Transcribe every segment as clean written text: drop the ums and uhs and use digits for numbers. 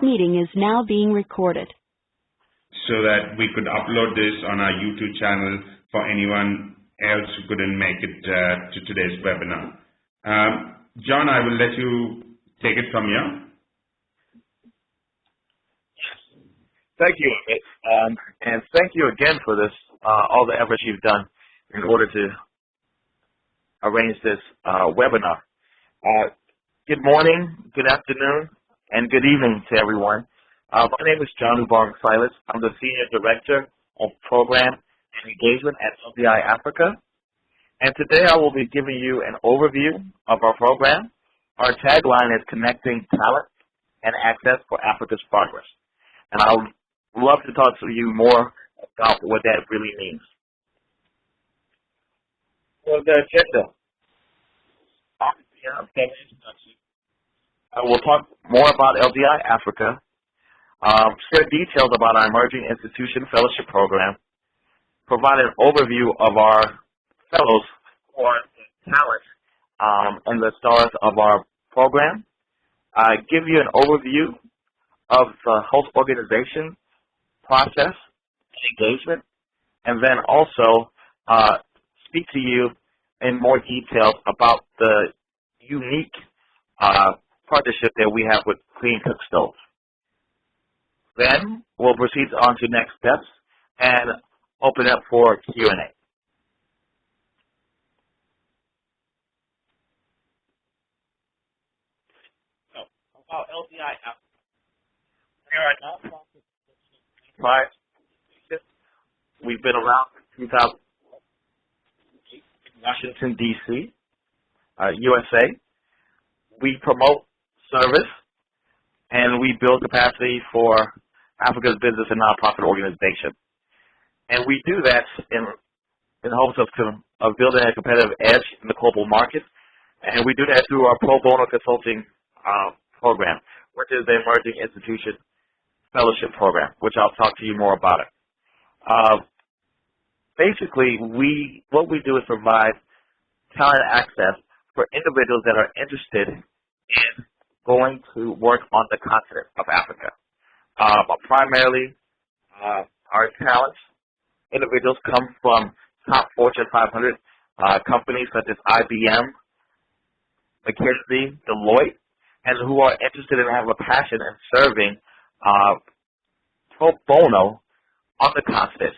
meeting is now being recorded. So that we could upload this on our YouTube channel for anyone else who couldn't make it to today's webinar. John, I will let you take it from here. Thank you, Amit. And thank you again for this, all the efforts you've done in order to arrange this webinar. Good morning, good afternoon, and good evening to everyone. My name is John-Ubong Silas. I'm the Senior Director of Program and Engagement at LDI Africa. And today I will be giving you an overview of our program. Our tagline is Connecting Talent and Access for Africa's Progress. And I would love to talk to you more about what that really means. So the agenda. I will talk more about LDI Africa, share details about our Emerging Institution Fellowship Program, provide an overview of our fellows who are the talent and the stars of our program, give you an overview of the host organization process and engagement, and then also speak to you in more detail about the unique partnership that we have with Clean Cookstoves. Then we'll proceed on to next steps and open up for Q&A. So, about LDI Africa. We are a nonprofit. We've been around since 2008 in Washington, D.C., USA. We promote service, and we build capacity for Africa's business and nonprofit organization. And we do that in hopes of building a competitive edge in the global market. And we do that through our pro bono consulting program, which is the Emerging Institution Fellowship Program, which I'll talk to you more about it. Basically, what we do is provide talent access for individuals that are interested in going to work on the continent of Africa. Primarily, our talents, individuals come from top Fortune 500 companies such as IBM, McKinsey, Deloitte, and who are interested and have a passion in serving pro bono on the continent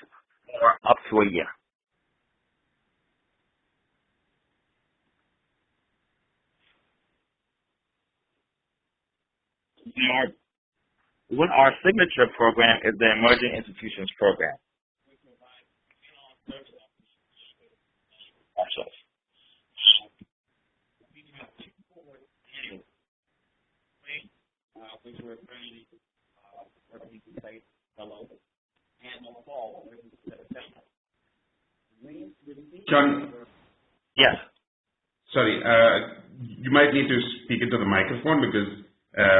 for up to a year. Our signature program is the Emerging Institutions Program. John? Yes. Sorry, you might need to speak into the microphone because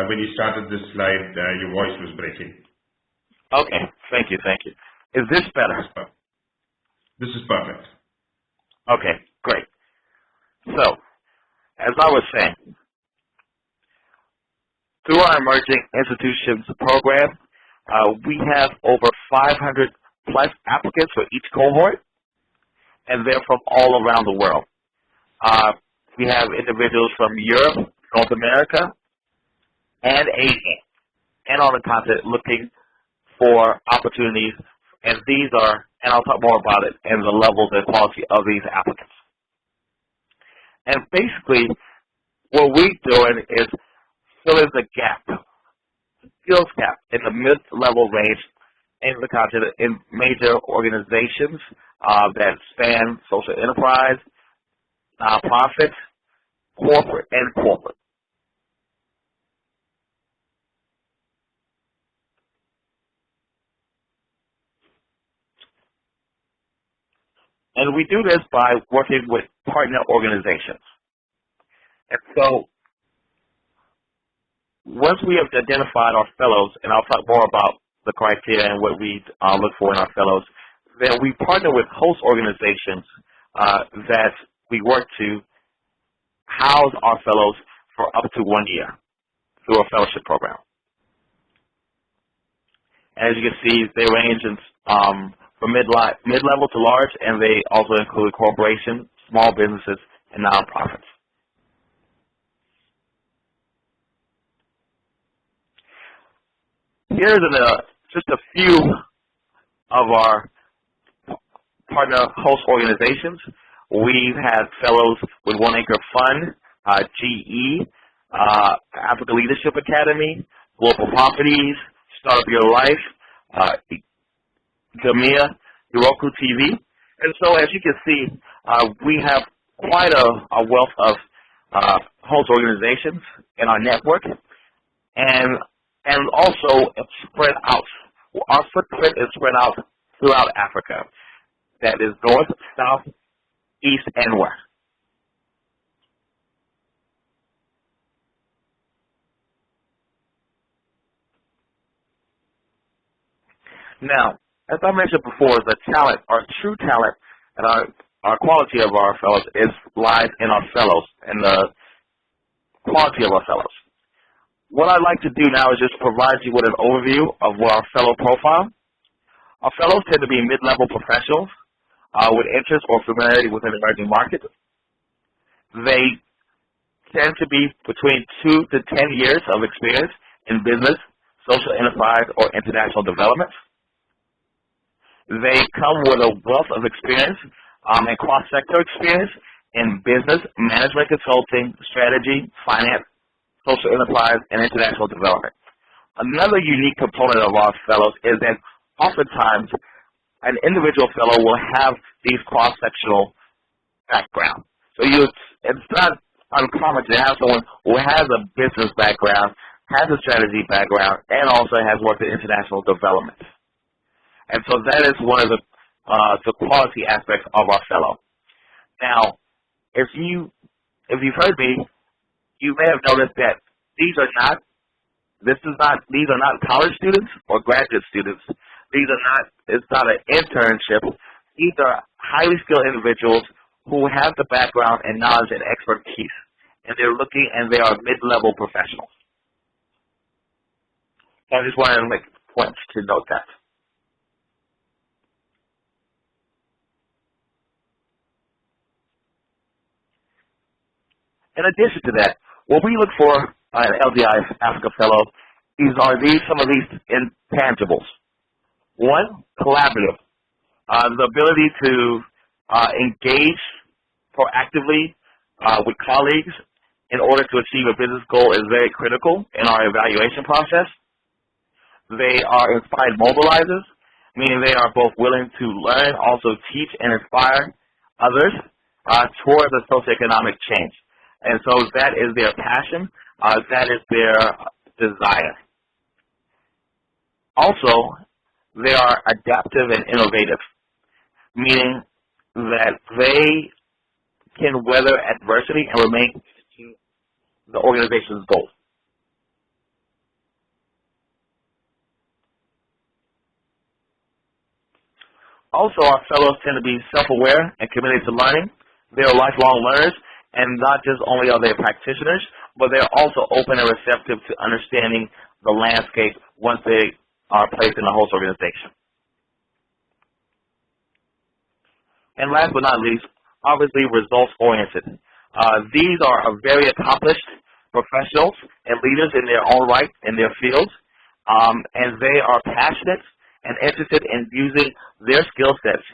when you started this slide, your voice was breaking. Okay, thank you. Is this better? This is perfect. Okay, great. So, as I was saying, through our Emerging Institutions Program, we have over 500 plus applicants for each cohort, and they're from all around the world. We have individuals from Europe, North America, and Asia, and on the continent looking for opportunities, and these are, and I'll talk more about it, and the levels and quality of these applicants. And basically, what we're doing is filling the gap, skills gap in the mid-level range in the continent in major organizations that span social enterprise, nonprofits, corporate, and corporate. And we do this by working with partner organizations. And so once we have identified our fellows, and I'll talk more about the criteria and what we look for in our fellows, then we partner with host organizations that we work to house our fellows for up to 1 year through a fellowship program. And as you can see, they range in, from mid-level to large, and they also include corporations, small businesses, and nonprofits. Here's just a few of our partner host organizations. We've had fellows with One Acre Fund, GE, Africa Leadership Academy, Global Properties, Start Up Your Life, Gamia, Heroku TV. And so as you can see, we have quite a wealth of host organizations in our network, and also it's spread out. Our footprint is spread out throughout Africa. That is north, south, east, and west. Now, as I mentioned before, the talent, our true talent, and our quality of our fellows lies in our fellows and the quality of our fellows. What I'd like to do now is just provide you with an overview of our fellow profile. Our fellows tend to be mid-level professionals with interest or familiarity with an emerging market. They tend to be between 2 to 10 years of experience in business, social enterprise, or international development. They come with a wealth of experience and cross-sector experience in business, management consulting, strategy, finance, social enterprise, and international development. Another unique component of our fellows is that oftentimes an individual fellow will have these cross-sectional background. So it's not uncommon to have someone who has a business background, has a strategy background, and also has worked in international development. And so that is one of the quality aspects of our fellow. Now, if you've heard me, you may have noticed that these are not college students or graduate students. It's not an internship. These are highly skilled individuals who have the background and knowledge and expertise, and they are mid-level professionals. So I just wanted to make points to note that. In addition to that, what we look for an LDI Africa Fellow some of these intangibles. One, collaborative. The ability to engage proactively with colleagues in order to achieve a business goal is very critical in our evaluation process. They are inspired mobilizers, meaning they are both willing to learn, also teach, and inspire others towards a socioeconomic change. And so that is their passion. That is their desire. Also, they are adaptive and innovative, meaning that they can weather adversity and remain to the organization's goals. Also, our fellows tend to be self-aware and committed to learning. They are lifelong learners, and not just only are they practitioners, but they're also open and receptive to understanding the landscape once they are placed in a host organization. And last but not least, obviously results-oriented. These are very accomplished professionals and leaders in their own right, in their fields, and they are passionate and interested in using their skill sets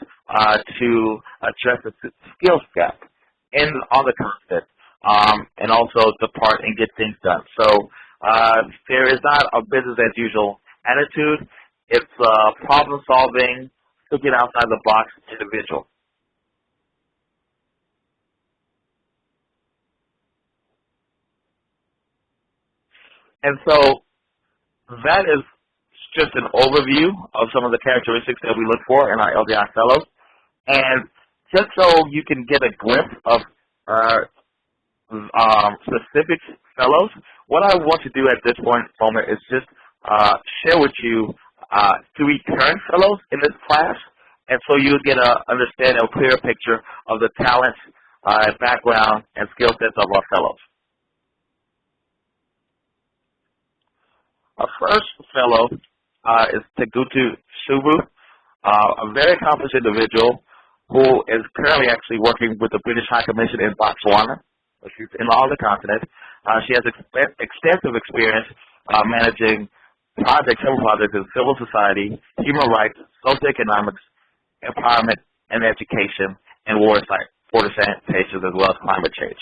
to address the skills gap on the continent, and also depart and get things done. So there is not a business as usual attitude. It's problem solving, thinking outside the box individual. And so that is just an overview of some of the characteristics that we look for in our LDI Fellows. And just so you can get a glimpse of specific fellows, what I want to do at this moment is just share with you 3 current fellows in this class, and so you'll get a clearer picture of the talents, background, and skill sets of our fellows. Our first fellow is Kogo Tovo, a very accomplished individual who is currently actually working with the British High Commission in Botswana. She's in all the continent. She has extensive experience managing several projects in civil society, human rights, socioeconomics, empowerment, and education, and water sanitation, as well as climate change.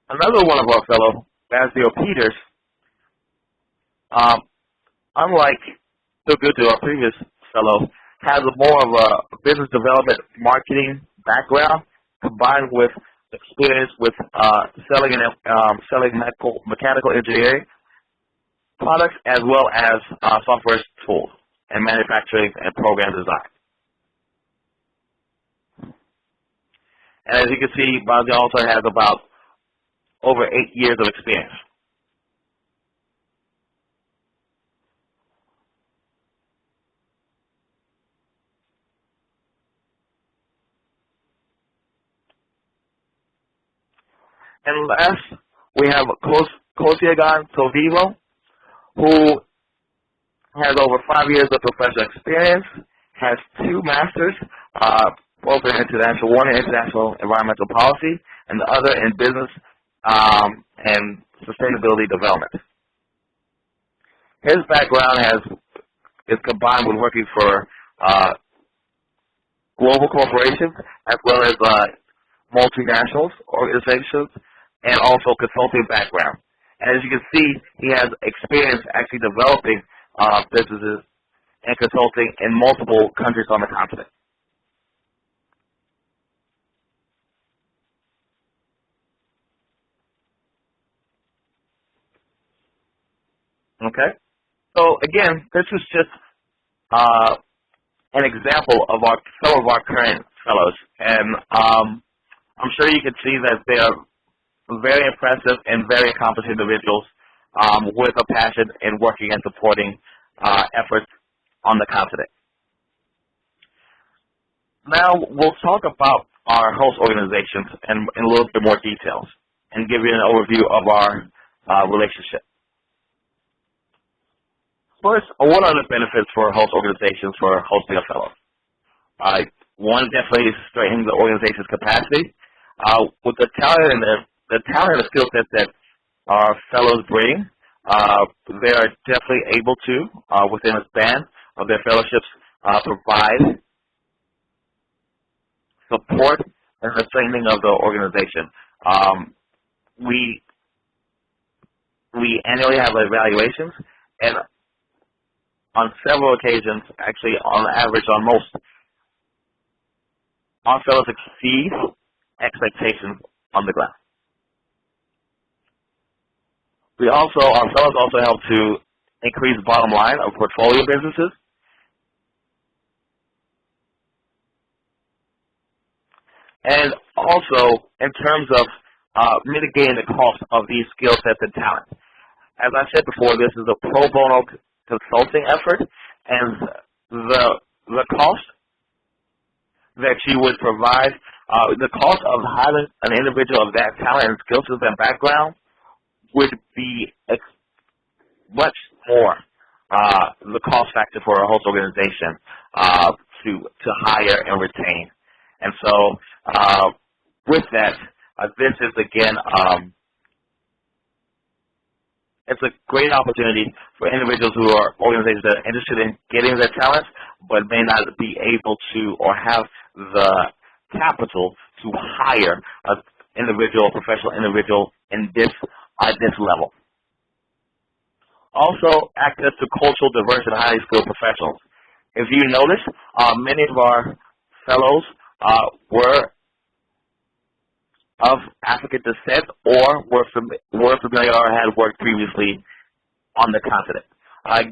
Another one of our fellow, Ezio Peters, unlike Kogo, our previous fellow, has more of a business development marketing background combined with experience with selling mechanical engineering products as well as software tools and manufacturing and program design. And as you can see, Ezio also has about over 8 years of experience. And last, we have Kogo Tovo, who has over 5 years of professional experience, has 2 masters, both in international, one in international environmental policy, and the other in business and sustainability development. His background is combined with working for global corporations as well as multinational organizations, and also consulting background. And as you can see, he has experience actually developing businesses and consulting in multiple countries on the continent. Okay? So again, this is just an example of some of our current fellows. And I'm sure you can see that they are very impressive and very accomplished individuals with a passion in working and supporting efforts on the continent. Now we'll talk about our host organizations in a little bit more details and give you an overview of our relationship. First, what are the benefits for host organizations for hosting a fellow? One, definitely is strengthening the organization's capacity. With the talent and the skill set that our fellows bring, they are definitely able to, within a span of their fellowships, provide support and the strengthening of the organization. We annually have evaluations, and on several occasions, actually on average, on most, our fellows exceed expectations on the ground. Our fellows also help to increase the bottom line of portfolio businesses. And also, in terms of mitigating the cost of these skill sets and talent. As I said before, this is a pro bono consulting effort, and the cost that you would provide, the cost of having an individual of that talent and skill sets and background would be much more the cost factor for a host organization to hire and retain. And so with that, this is again it's a great opportunity for individuals who are organizations that are interested in getting their talents but may not be able to or have the capital to hire an individual, professional individual in this at this level. Also, access to cultural, diverse, and highly skilled professionals. If you notice, many of our fellows were of African descent or were familiar or had worked previously on the continent.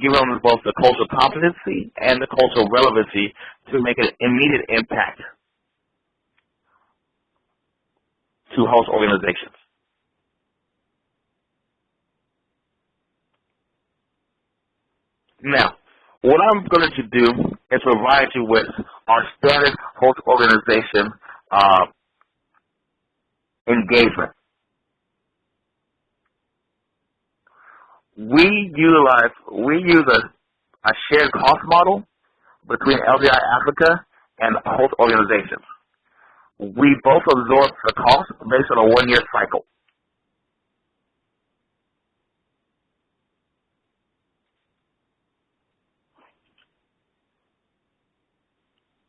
Give them both the cultural competency and the cultural relevancy to make an immediate impact to host organizations. Now, what I'm going to do is provide you with our standard host organization engagement. We use a shared cost model between LDI Africa and host organizations. We both absorb the cost based on a one-year cycle.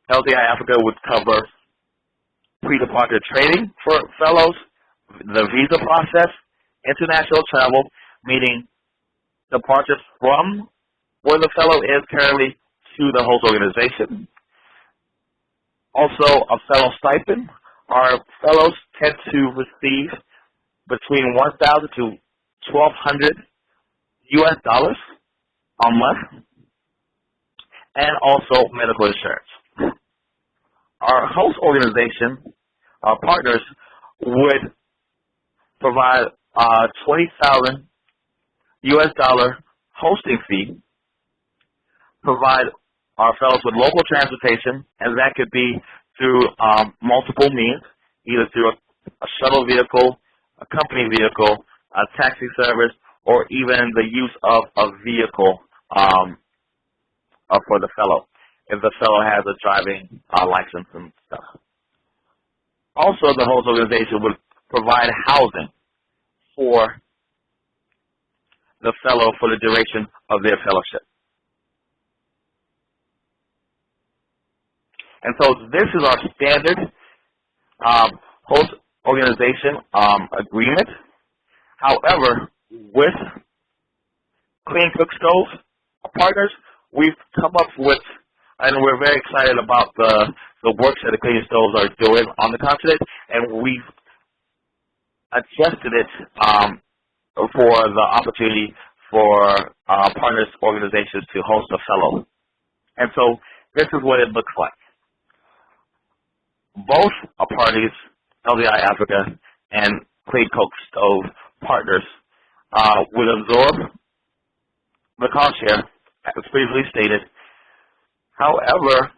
LDI Africa would cover pre-departure training for fellows, the visa process, international travel, meaning departures from where the fellow is currently to the host organization. Also, a fellow stipend. Our fellows tend to receive between $1,000 to $1,200 US dollars a month, and also medical insurance. Our host organization, our partners, would provide a $20,000 US dollar hosting fee, provide our fellows with local transportation, and that could be through multiple means, either through a shuttle vehicle, a company vehicle, a taxi service, or even the use of a vehicle for the fellow, if the fellow has a driving license and stuff. Also, the host organization would provide housing for the fellow for the duration of their fellowship. And so this is our standard host organization agreement. However, with Clean Cookstoves partners, we've come up with, and we're very excited about the work that the Clean Stoves are doing on the continent, and we've adjusted it for the opportunity for partners organizations to host a fellow. And so this is what it looks like. Both parties, LDI Africa and Clean Cookstove partners, would absorb the cost share, as previously stated. However,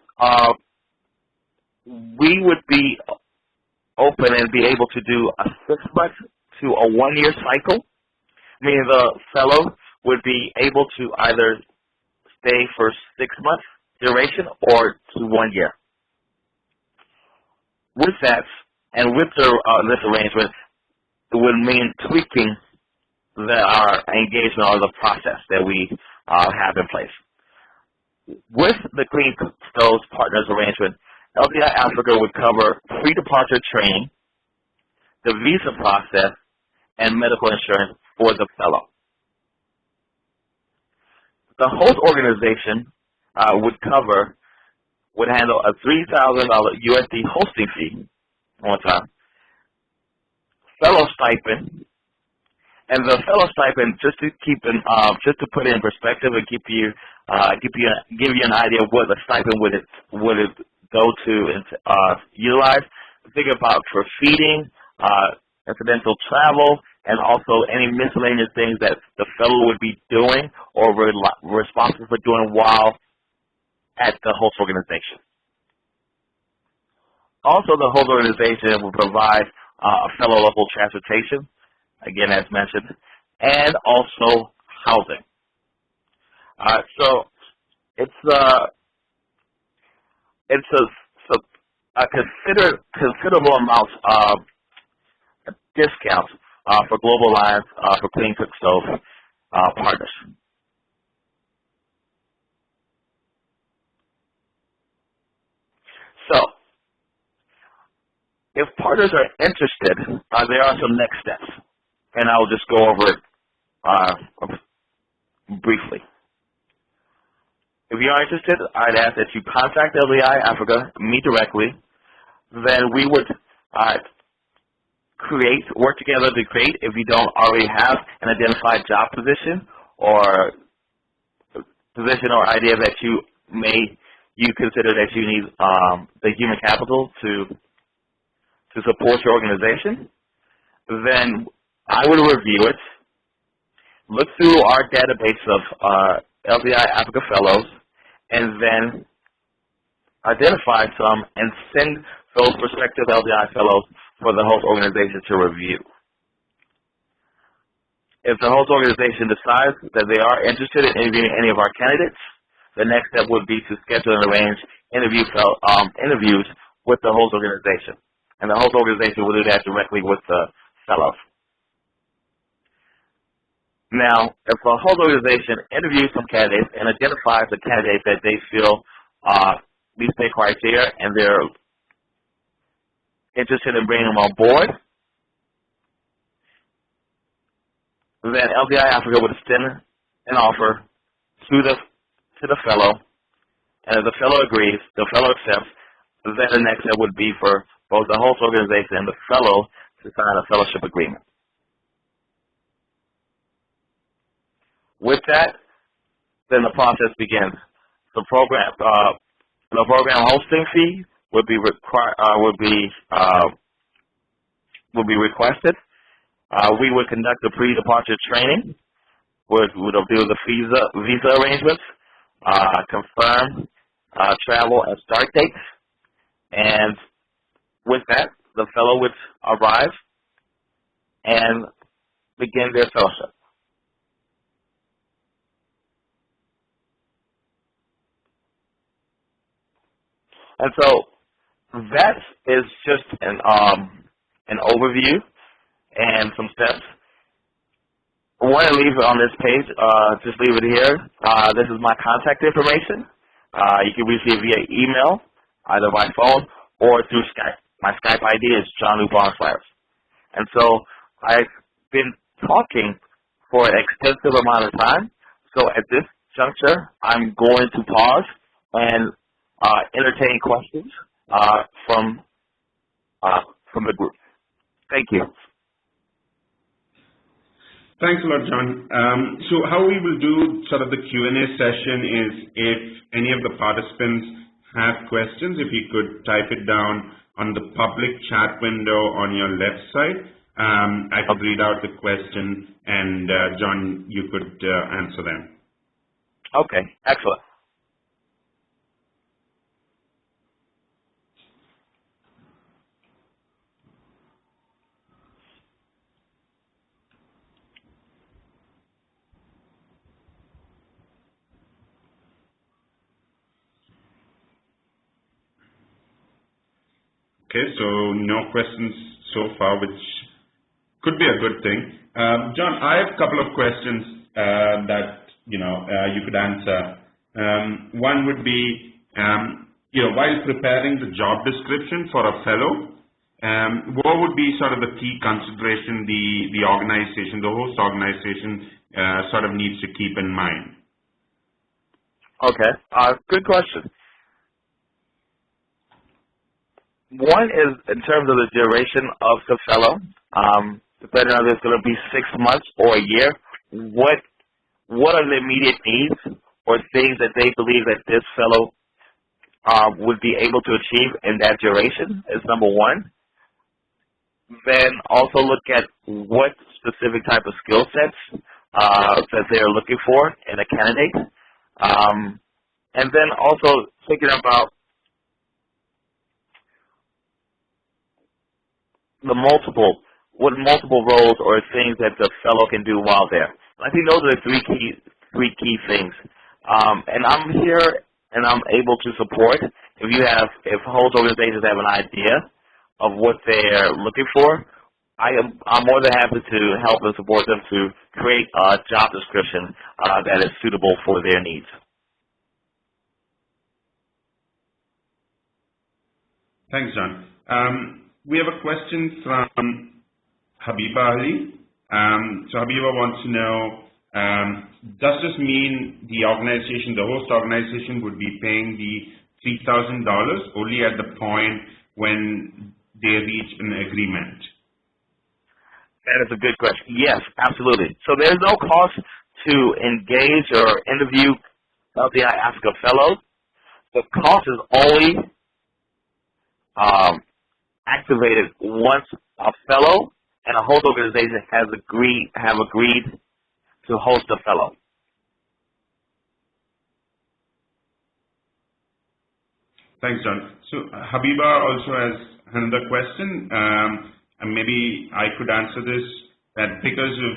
we would be open and be able to do a 6-month to a 1-year cycle, meaning the fellow would be able to either stay for 6 months duration or to 1 year. With that, and with this arrangement, it would mean tweaking our engagement or the process that we have in place. With the Clean Stoves Partners arrangement, LDI Africa would cover pre-departure training, the visa process, and medical insurance for the fellow. The host organization would handle a $3,000 USD hosting fee one time, fellow stipend, and the fellow stipend, just to put it in perspective and give you an idea of what the stipend would it go to and utilize. Think about for feeding, incidental travel, and also any miscellaneous things that the fellow would be doing or responsible for doing while at the host organization. Also, the host organization will provide a fellow local transportation, again as mentioned, and also housing. So it's a considerable amount of discounts for Global Lines for Clean Cookstove partners. So, if partners are interested, there are some next steps, and I'll just go over it briefly. If you are interested, I'd ask that you contact LDI Africa, me directly. Then we would work together to create, if you don't already have an identified job position or idea that you consider that you need the human capital to support your organization, then I would review it, look through our database of LDI Africa Fellows, and then identify some and send those prospective LDI fellows for the host organization to review. If the host organization decides that they are interested in interviewing any of our candidates, the next step would be to schedule and arrange interviews with the host organization. And the host organization will do that directly with the fellows. Now, if a host organization interviews some candidates and identifies a candidate that they feel meets their criteria and they're interested in bringing them on board, then LDI Africa would extend an offer to the fellow, and if the fellow agrees, the fellow accepts, then the next step would be for both the host organization and the fellow to sign a fellowship agreement. With that, then the process begins. The program hosting fee would be requested. We would conduct the pre-departure training. We would do the visa arrangements, confirm travel and start dates, and with that, the fellow would arrive and begin their fellowship. And so that is just an overview and some steps. I want to leave it on this page, just leave it here. This is my contact information. You can reach me via email, either by phone or through Skype. My Skype ID is John-Ubong. And so I've been talking for an extensive amount of time. So at this juncture, I'm going to pause and entertain questions from the group. Thank you. Thanks a lot, John. So how we will do sort of the Q&A session is if any of the participants have questions, if you could type it down on the public chat window on your left side, I could read out the question, and John, you could answer them. Okay, excellent. Okay, so no questions so far, which could be a good thing. John, I have a couple of questions that you could answer. One would be, while preparing the job description for a fellow, what would be sort of the key consideration the organization, the host organization, sort of needs to keep in mind? Okay, good question. One is in terms of the duration of the fellow, depending on if it's going to be 6 months or a year, what are the immediate needs or things that they believe that this fellow would be able to achieve in that duration is number one. Then also look at what specific type of skill sets that they are looking for in a candidate. And then also thinking about what multiple roles or things that the fellow can do while there. I think those are the three key things. And I'm here and I'm able to support. If host organizations have an idea of what they're looking for, I'm more than happy to help and support them to create a job description that is suitable for their needs. Thanks, John. We have a question from Habiba Ali. So Habiba wants to know, does this mean the host organization would be paying the $3,000 only at the point when they reach an agreement? That is a good question. Yes, absolutely. So there's no cost to engage or interview LDI Africa Fellows. The cost is only activated once a fellow and a host organization have agreed to host a fellow. Thanks, John. So Habiba also has another question, and maybe I could answer this, that because of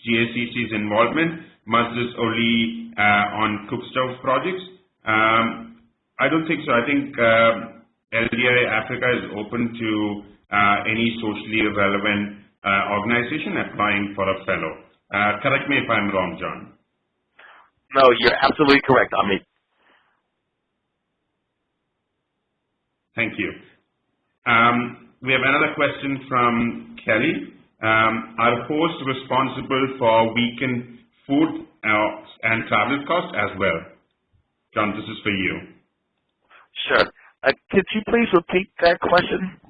GACC's involvement, must this only on Cookstove projects? I don't think so. I think LDI Africa is open to any socially relevant organization applying for a fellow. Correct me if I'm wrong, John. No, you're absolutely correct, Amit. Thank you. We have another question from Kelly. Are hosts responsible for weekend food and travel costs as well? John, this is for you. Sure. Could you please repeat that question?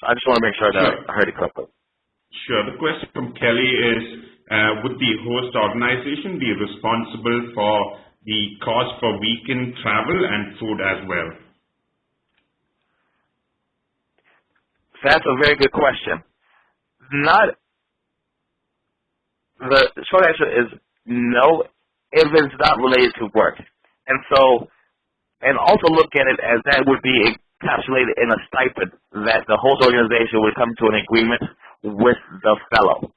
I just want to make sure that I heard it correctly. Sure. The question from Kelly is, would the host organization be responsible for the cost for weekend travel and food as well? That's a very good question. The short answer is no, if it's not related to work. And also look at it as that would be encapsulated in a stipend that the host organization would come to an agreement with the fellow.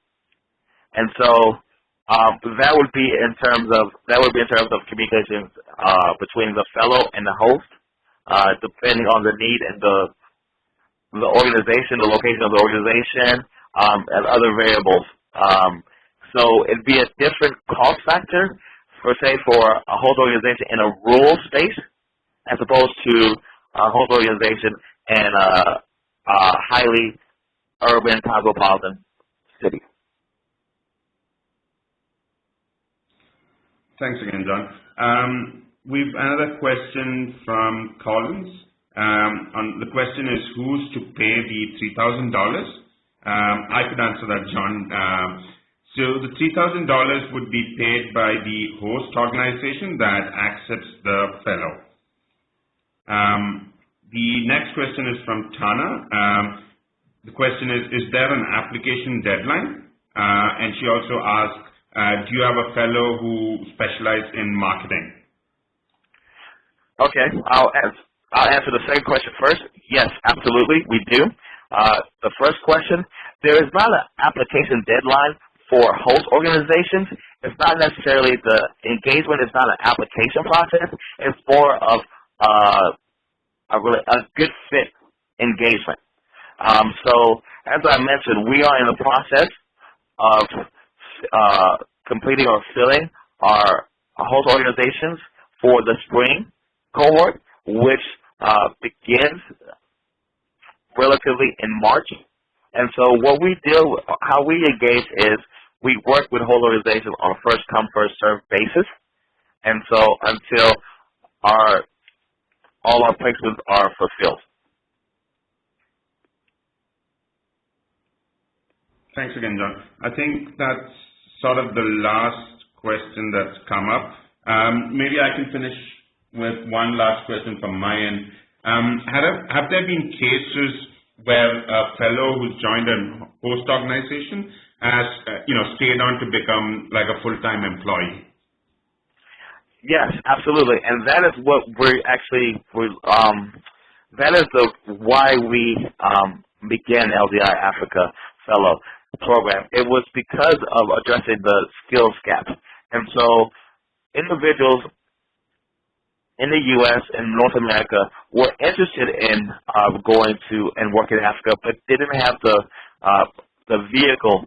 And so that would be in terms of communications between the fellow and the host, depending on the need and the organization, the location of the organization, and other variables. So it'd be a different cost factor, for a host organization in a rural space as opposed to a host organization in a highly urban cosmopolitan city. Thanks again, John. We've another question from Collins. The question is, who's to pay the $3,000? I could answer that, John. So the $3,000 would be paid by the host organization that accepts the fellow. The next question is from Tana. The question is there an application deadline? And she also asked, do you have a fellow who specializes in marketing? Okay, I'll answer the second question first. Yes, absolutely, we do. The first question, there is not an application deadline for host organizations. It's not necessarily the engagement. It's not an application process. It's more of a good fit engagement. So as I mentioned, we are in the process of completing or filling our host organizations for the spring cohort, which begins relatively in March. And so what we do, how we engage is we work with host organizations on a first come, first served basis. And so until all our placements are fulfilled. Thanks again, John. I think that's sort of the last question that's come up. Maybe I can finish with one last question from my end. Have there been cases where a fellow who's joined a host organization has, stayed on to become like a full-time employee? Yes, absolutely, and that is what that is why we began LDI Africa Fellow program. It was because of addressing the skills gap, and so individuals in the U.S. and North America were interested in going to and working in Africa, but didn't have the vehicle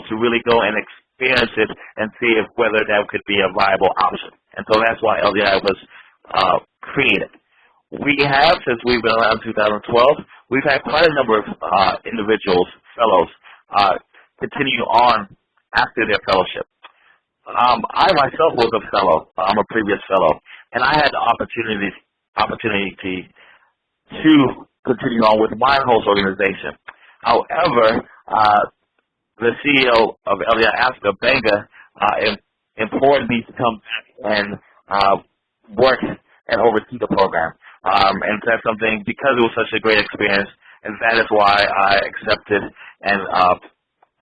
to really go and experience it and see whether that could be a viable option. And so that's why LDI was created. We have, since we've been around 2012, we've had quite a number of individuals, fellows, continue on after their fellowship. I myself was a fellow. I'm a previous fellow, and I had the opportunity to continue on with my host organization. However, the CEO of LDI Africa, Benga, implored me to come back and work and oversee the program. And that's something, because it was such a great experience, and that is why I accepted and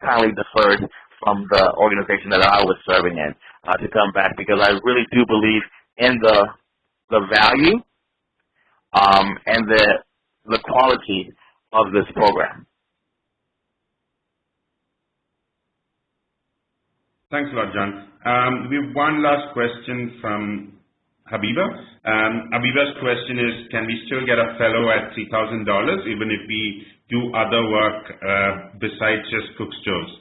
kindly deferred from the organization that I was serving in to come back, because I really do believe in the value and the quality of this program. Thanks a lot, John. We have one last question from Habiba. Habiba's question is, can we still get a fellow at $3,000 even if we do other work besides just Cookstoves?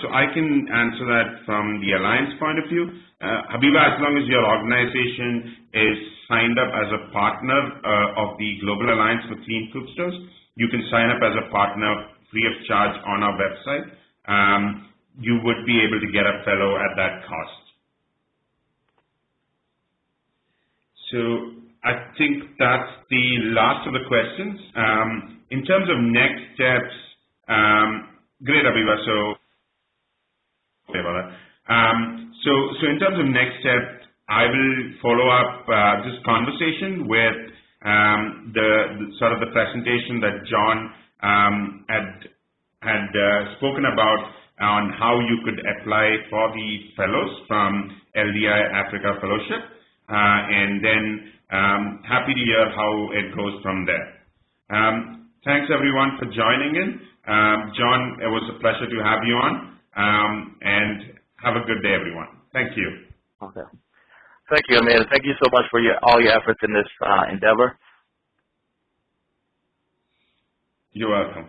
So I can answer that from the Alliance point of view. Habiba, as long as your organization is signed up as a partner of the Global Alliance for Clean Cookstoves, you can sign up as a partner free of charge on our website. You would be able to get a fellow at that cost. So I think that's the last of the questions. In terms of next steps, great, Habiba. So in terms of next steps, I will follow up this conversation with the sort of the presentation that John had spoken about on how you could apply for the fellows from LDI Africa Fellowship, and then happy to hear how it goes from there. Thanks everyone for joining in. John, it was a pleasure to have you on, and have a good day, everyone. Thank you. Okay. Thank you, Amit. Thank you so much for all your efforts in this endeavor. You're welcome.